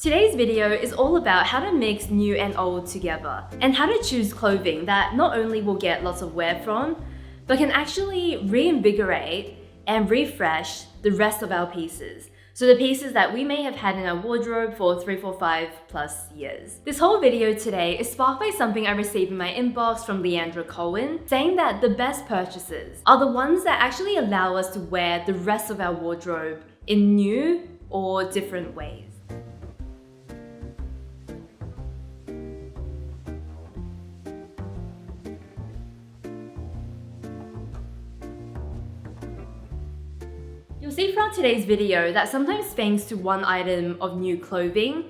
Today's video is all about how to mix new and old together, and how to choose clothing that not only will get lots of wear from, but can actually reinvigorate and refresh the rest of our pieces. So the pieces that we may have had in our wardrobe for 3, 4, 5+ years. This whole video today is sparked by something I received in my inbox from Leandra Cohen, saying that the best purchases are the ones that actually allow us to wear the rest of our wardrobe in new or different ways. You'll see throughout today's video that sometimes thanks to one item of new clothing,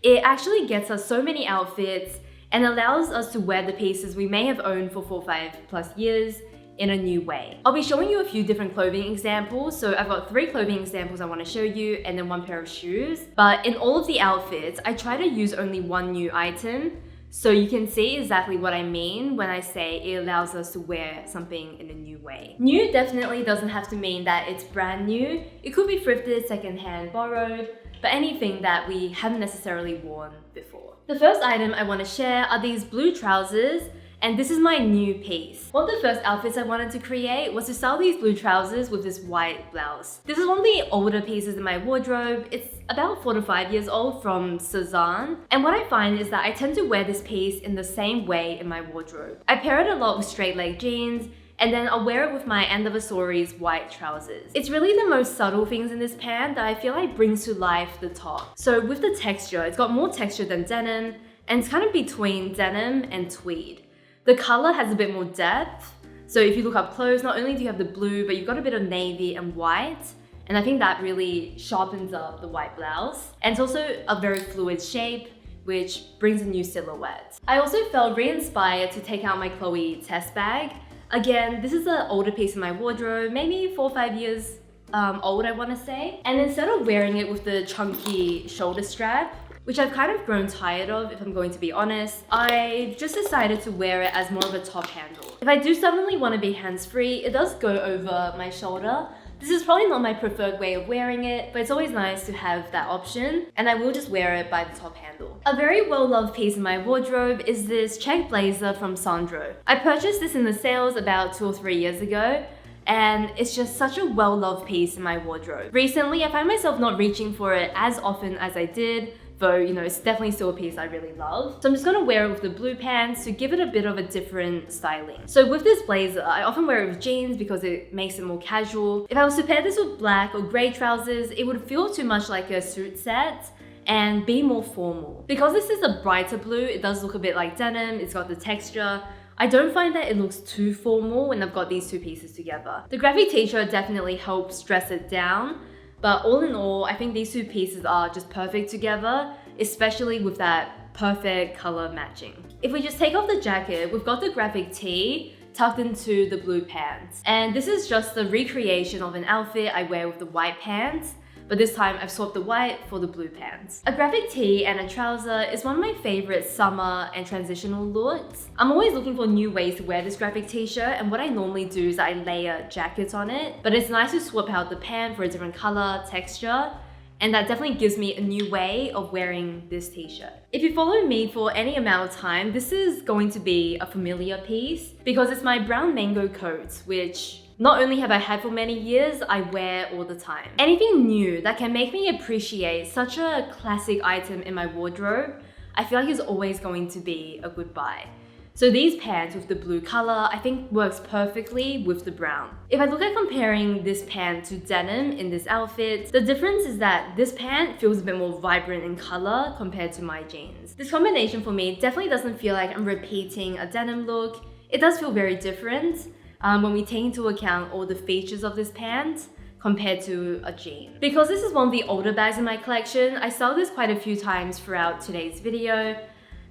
it actually gets us so many outfits and allows us to wear the pieces we may have owned for 4, 5+ years in a new way. I'll be showing you a few different clothing examples. So I've got 3 clothing examples I want to show you and then 1 pair of shoes. But in all of the outfits, I try to use only one new item, so you can see exactly what I mean when I say it allows us to wear something in a new way. New definitely doesn't have to mean that it's brand new. It could be thrifted, secondhand, borrowed, but anything that we haven't necessarily worn before. The first item I want to share are these blue trousers, and this is my new piece. One of the first outfits I wanted to create was to style these blue trousers with this white blouse. This is one of the older pieces in my wardrobe. It's about 4 to 5 years old from Cezanne. And what I find is that I tend to wear this piece in the same way in my wardrobe. I pair it a lot with straight leg jeans, and then I'll wear it with my Anniversary's white trousers. It's really the most subtle things in this pant that I feel like brings to life the top. So with the texture, it's got more texture than denim, and it's kind of between denim and tweed. The color has a bit more depth. So if you look up close, not only do you have the blue, but you've got a bit of navy and white. And I think that really sharpens up the white blouse. And it's also a very fluid shape, which brings a new silhouette. I also felt re-inspired to take out my Chloe test bag. Again, this is an older piece in my wardrobe, maybe 4 or 5 years old, I want to say. And instead of wearing it with the chunky shoulder strap, which I've kind of grown tired of, if I'm going to be honest, I just decided to wear it as more of a top handle. If I do suddenly want to be hands-free, it does go over my shoulder. This is probably not my preferred way of wearing it, but it's always nice to have that option, and I will just wear it by the top handle. A very well-loved piece in my wardrobe is this check blazer from Sandro. I purchased this in the sales about 2 or 3 years ago, and it's just such a well-loved piece in my wardrobe. Recently, I find myself not reaching for it as often as I did, though, you know, it's definitely still a piece I really love. So I'm just gonna wear it with the blue pants to give it a bit of a different styling. So with this blazer, I often wear it with jeans because it makes it more casual. If I was to pair this with black or grey trousers, it would feel too much like a suit set and be more formal. Because this is a brighter blue, it does look a bit like denim, it's got the texture. I don't find that it looks too formal when I've got these 2 pieces together. The graphic t-shirt definitely helps dress it down, but all in all, I think these 2 pieces are just perfect together, especially with that perfect color matching. If we just take off the jacket, we've got the graphic tee tucked into the blue pants. And this is just the recreation of an outfit I wear with the white pants, but this time I've swapped the white for the blue pants. A graphic tee and a trouser is one of my favorite summer and transitional looks. I'm always looking for new ways to wear this graphic t-shirt, and what I normally do is I layer jackets on it, but it's nice to swap out the pant for a different color, texture, and that definitely gives me a new way of wearing this t-shirt. If you follow me for any amount of time, this is going to be a familiar piece because it's my brown mango coat, which not only have I had for many years, I wear all the time. Anything new that can make me appreciate such a classic item in my wardrobe, I feel like is always going to be a good buy. So these pants with the blue color, I think works perfectly with the brown. If I look at comparing this pant to denim in this outfit, the difference is that this pant feels a bit more vibrant in color compared to my jeans. This combination for me definitely doesn't feel like I'm repeating a denim look. It does feel very different when we take into account all the features of this pant compared to a jean. Because this is one of the older bags in my collection, I styled this quite a few times throughout today's video.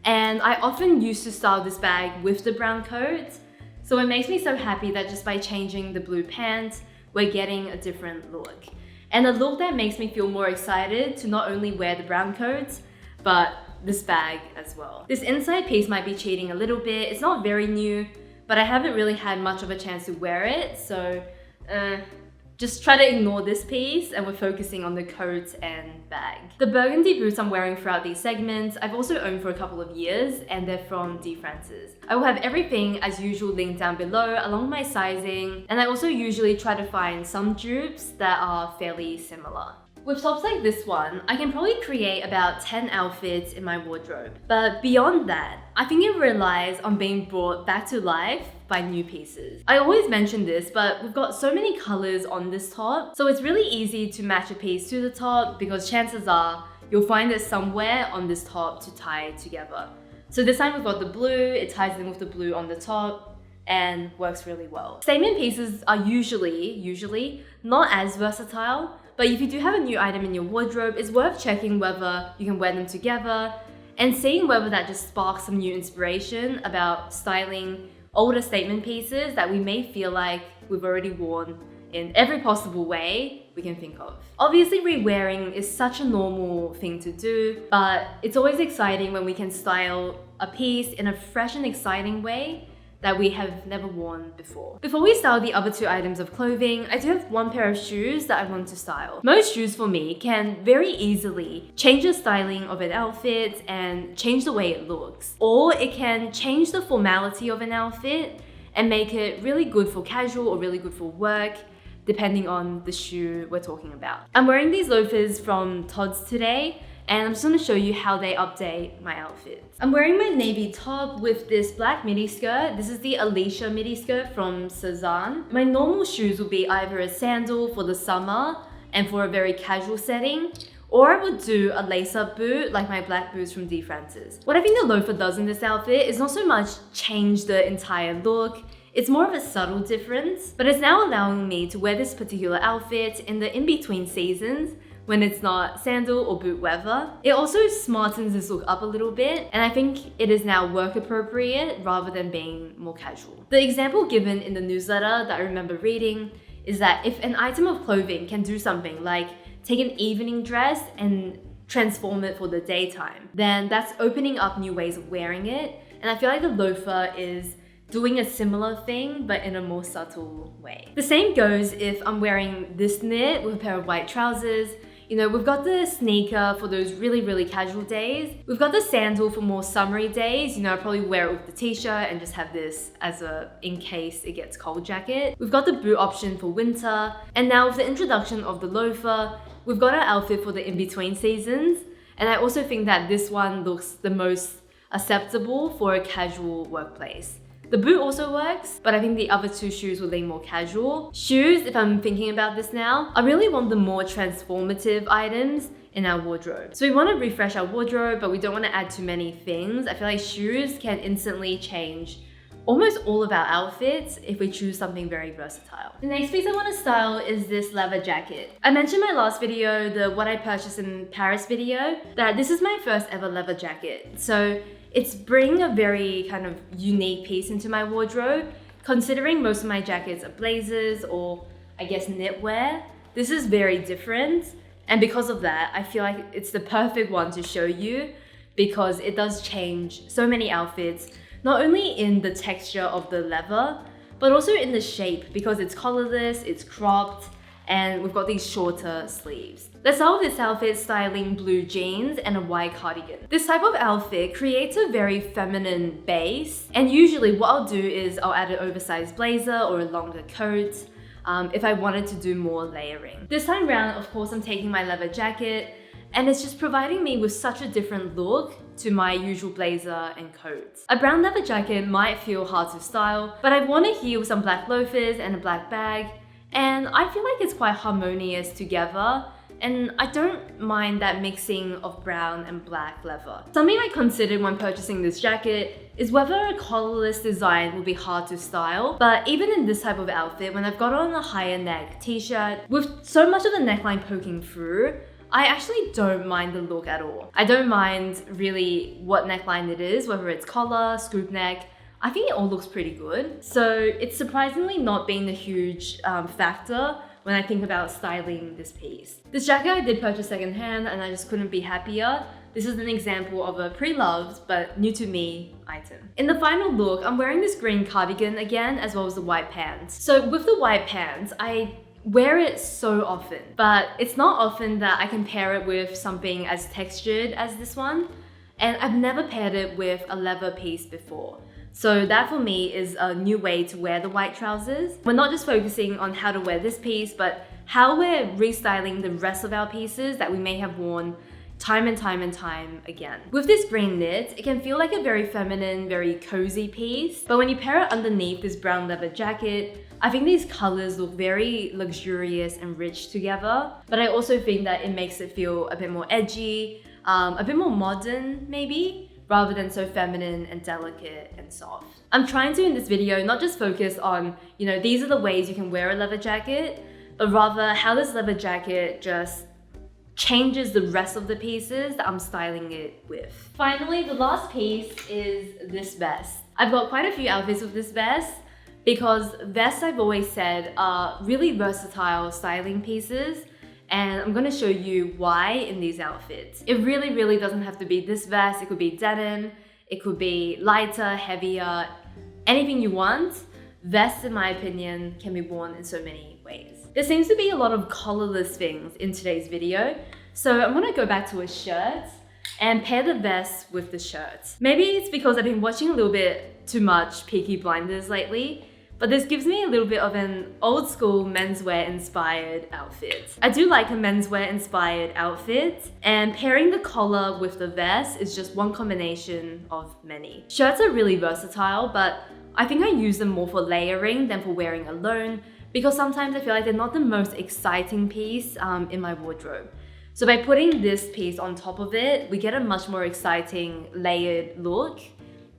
And I often used to style this bag with the brown coat. So it makes me so happy that just by changing the blue pants, we're getting a different look. And a look that makes me feel more excited to not only wear the brown coat, but this bag as well. This inside piece might be cheating a little bit. It's not very new, but I haven't really had much of a chance to wear it. So just try to ignore this piece and we're focusing on the coat and bag. The burgundy boots I'm wearing throughout these segments, I've also owned for a couple of years and they're from D. Francis. I will have everything as usual linked down below along with my sizing, and I also usually try to find some dupes that are fairly similar. With tops like this one, I can probably create about 10 outfits in my wardrobe. But beyond that, I think it relies on being brought back to life by new pieces. I always mention this, but we've got so many colors on this top, so it's really easy to match a piece to the top because chances are you'll find it somewhere on this top to tie it together. So this time we've got the blue, it ties in with the blue on the top, and works really well. Statement pieces are usually not as versatile, but if you do have a new item in your wardrobe, it's worth checking whether you can wear them together and seeing whether that just sparks some new inspiration about styling older statement pieces that we may feel like we've already worn in every possible way we can think of. Obviously, re-wearing is such a normal thing to do, but it's always exciting when we can style a piece in a fresh and exciting way that we have never worn before. Before we style the other two items of clothing, I do have one pair of shoes that I want to style. Most shoes for me can very easily change the styling of an outfit and change the way it looks. Or it can change the formality of an outfit and make it really good for casual or really good for work, depending on the shoe we're talking about. I'm wearing these loafers from Tod's today, and I'm just going to show you how they update my outfits. I'm wearing my navy top with this black midi skirt. This is the Alicia midi skirt from Cezanne. My normal shoes would be either a sandal for the summer and for a very casual setting, or I would do a lace-up boot like my black boots from D. Francis. What I think the loafer does in this outfit is not so much change the entire look, it's more of a subtle difference, but it's now allowing me to wear this particular outfit in the in-between seasons when it's not sandal or boot weather. It also smartens this look up a little bit, and I think it is now work appropriate rather than being more casual. The example given in the newsletter that I remember reading is that if an item of clothing can do something like take an evening dress and transform it for the daytime, then that's opening up new ways of wearing it, and I feel like the loafer is doing a similar thing but in a more subtle way. The same goes if I'm wearing this knit with a pair of white trousers. You know, we've got the sneaker for those really casual days. We've got the sandal for more summery days. You know, I'll probably wear it with the t-shirt and just have this as a in case it gets cold jacket. We've got the boot option for winter. And now with the introduction of the loafer, we've got our outfit for the in-between seasons. And I also think that this one looks the most acceptable for a casual workplace. The boot also works, but I think the other two shoes will lean more casual. Shoes, if I'm thinking about this now, I really want the more transformative items in our wardrobe. So we want to refresh our wardrobe, but we don't want to add too many things. I feel like shoes can instantly change almost all of our outfits if we choose something very versatile. The next piece I want to style is this leather jacket. I mentioned in my last video, the what I purchased in Paris video, that this is my first ever leather jacket. So it's bringing a very kind of unique piece into my wardrobe. Considering most of my jackets are blazers or I guess knitwear, this is very different. And because of that, I feel like it's the perfect one to show you because it does change so many outfits, not only in the texture of the leather, but also in the shape because it's collarless, it's cropped, and we've got these shorter sleeves. Let's start with this outfit styling blue jeans and a white cardigan. This type of outfit creates a very feminine base, and usually what I'll do is I'll add an oversized blazer or a longer coat if I wanted to do more layering. This time round, of course, I'm taking my leather jacket, and it's just providing me with such a different look to my usual blazer and coat. A brown leather jacket might feel hard to style, but I've worn it here with some black loafers and a black bag, and I feel like it's quite harmonious together, and I don't mind that mixing of brown and black leather. Something I considered when purchasing this jacket is whether a collarless design will be hard to style, but even in this type of outfit, when I've got on a higher neck t-shirt with so much of the neckline poking through, I actually don't mind the look at all. I don't mind really what neckline it is, whether it's collar, scoop neck. I think it all looks pretty good. So it's surprisingly not been a huge factor when I think about styling this piece. This jacket I did purchase secondhand and I just couldn't be happier. This is an example of a pre-loved but new to me item. In the final look, I'm wearing this green cardigan again as well as the white pants. So with the white pants, I wear it so often, but it's not often that I can pair it with something as textured as this one. And I've never paired it with a leather piece before. So that for me is a new way to wear the white trousers. We're not just focusing on how to wear this piece, but how we're restyling the rest of our pieces that we may have worn time and time and time again. With this green knit, it can feel like a very feminine, very cozy piece, but when you pair it underneath this brown leather jacket, I think these colors look very luxurious and rich together, but I also think that it makes it feel a bit more edgy, a bit more modern maybe, rather than so feminine and delicate and soft. I'm trying to in this video not just focus on, these are the ways you can wear a leather jacket, but rather how this leather jacket just changes the rest of the pieces that I'm styling it with. Finally, the last piece is this vest. I've got quite a few outfits with this vest because vests, I've always said, are really versatile styling pieces, and I'm gonna show you why in these outfits. It really doesn't have to be this vest. It could be denim, it could be lighter, heavier, anything you want. Vests, in my opinion, can be worn in so many ways. There seems to be a lot of collarless things in today's video, so I'm gonna go back to a shirt and pair the vest with the shirt. Maybe it's because I've been watching a little bit too much Peaky Blinders lately, but this gives me a little bit of an old school menswear inspired outfit. I do like a menswear inspired outfit, and pairing the collar with the vest is just one combination of many. Shirts are really versatile, but I think I use them more for layering than for wearing alone, because sometimes I feel like they're not the most exciting piece in my wardrobe. So by putting this piece on top of it, we get a much more exciting layered look,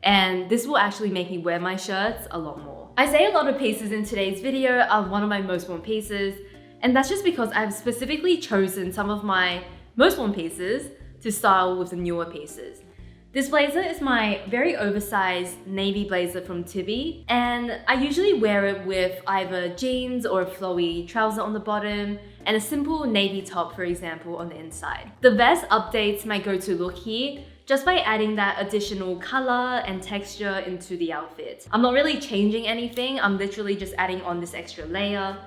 and this will actually make me wear my shirts a lot more. I say a lot of pieces in today's video are one of my most worn pieces, and that's just because I've specifically chosen some of my most worn pieces to style with the newer pieces. This blazer is my very oversized navy blazer from Tibi, and I usually wear it with either jeans or a flowy trouser on the bottom and a simple navy top, for example, on the inside. The vest updates my go-to look here just by adding that additional color and texture into the outfit. I'm not really changing anything, I'm literally just adding on this extra layer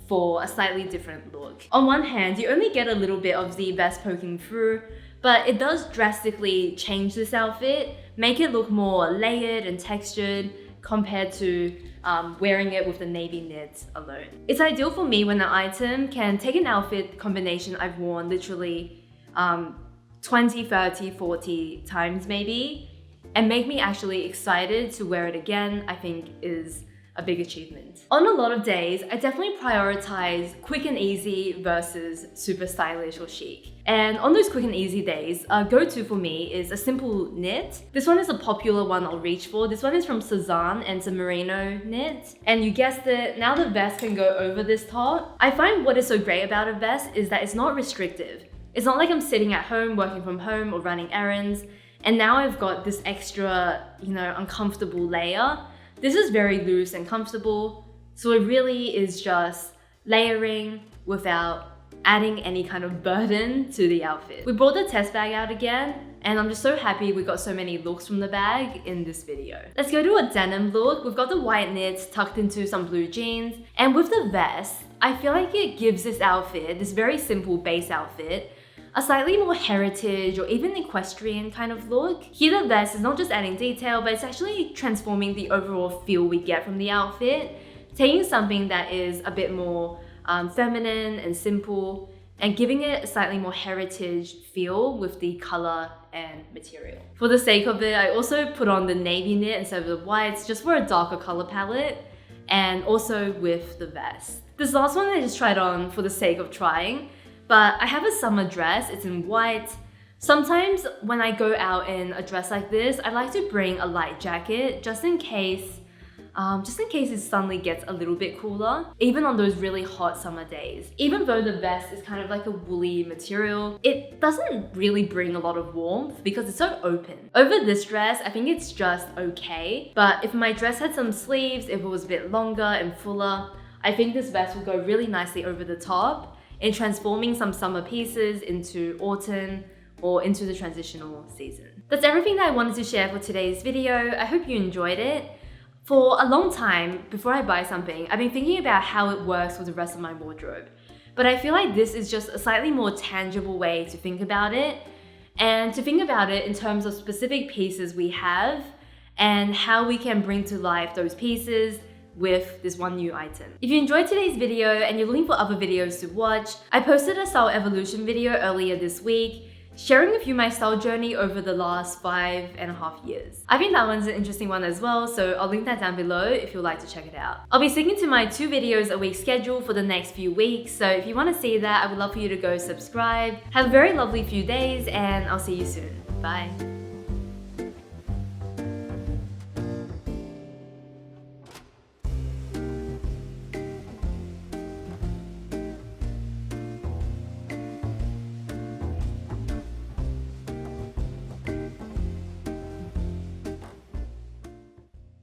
for a slightly different look. On one hand, you only get a little bit of the vest poking through, but it does drastically change this outfit, make it look more layered and textured compared to wearing it with the navy knit alone. It's ideal for me when an item can take an outfit combination I've worn literally 20, 30, 40 times maybe, and make me actually excited to wear it again, I think is a big achievement. On a lot of days, I definitely prioritize quick and easy versus super stylish or chic. And on those quick and easy days, a go-to for me is a simple knit. This one is a popular one I'll reach for. This one is from Cezanne and it's a merino knit. And you guessed it, now the vest can go over this top. I find what is so great about a vest is that it's not restrictive. It's not like I'm sitting at home, working from home or running errands, and now I've got this extra, uncomfortable layer. This is very loose and comfortable, so it really is just layering without adding any kind of burden to the outfit. We brought the test bag out again, and I'm just so happy we got so many looks from the bag in this video. Let's go to a denim look. We've got the white knits tucked into some blue jeans, and with the vest, I feel like it gives this outfit, this very simple base outfit, a slightly more heritage or even equestrian kind of look. Here the vest is not just adding detail, but it's actually transforming the overall feel we get from the outfit, taking something that is a bit more feminine and simple and giving it a slightly more heritage feel with the color and material. For the sake of it, I also put on the navy knit instead of the whites just for a darker color palette, and also with the vest. This last one I just tried on for the sake of trying, but I have a summer dress, it's in white. Sometimes when I go out in a dress like this, I like to bring a light jacket just in case it suddenly gets a little bit cooler, even on those really hot summer days. Even though the vest is kind of like a woolly material, it doesn't really bring a lot of warmth because it's so open. Over this dress, I think it's just okay, but if my dress had some sleeves, if it was a bit longer and fuller, I think this vest will go really nicely over the top in transforming some summer pieces into autumn or into the transitional season. That's everything that I wanted to share for today's video. I hope you enjoyed it. For a long time, before I buy something, I've been thinking about how it works with the rest of my wardrobe. But I feel like this is just a slightly more tangible way to think about it, and to think about it in terms of specific pieces we have and how we can bring to life those pieces with this one new item. If you enjoyed today's video and you're looking for other videos to watch, I posted a style evolution video earlier this week, sharing with you my style journey over the last 5.5 years. I think that one's an interesting one as well, so I'll link that down below if you'd like to check it out. I'll be sticking to my 2 videos a week schedule for the next few weeks, so if you want to see that, I would love for you to go subscribe. Have a very lovely few days, and I'll see you soon. Bye.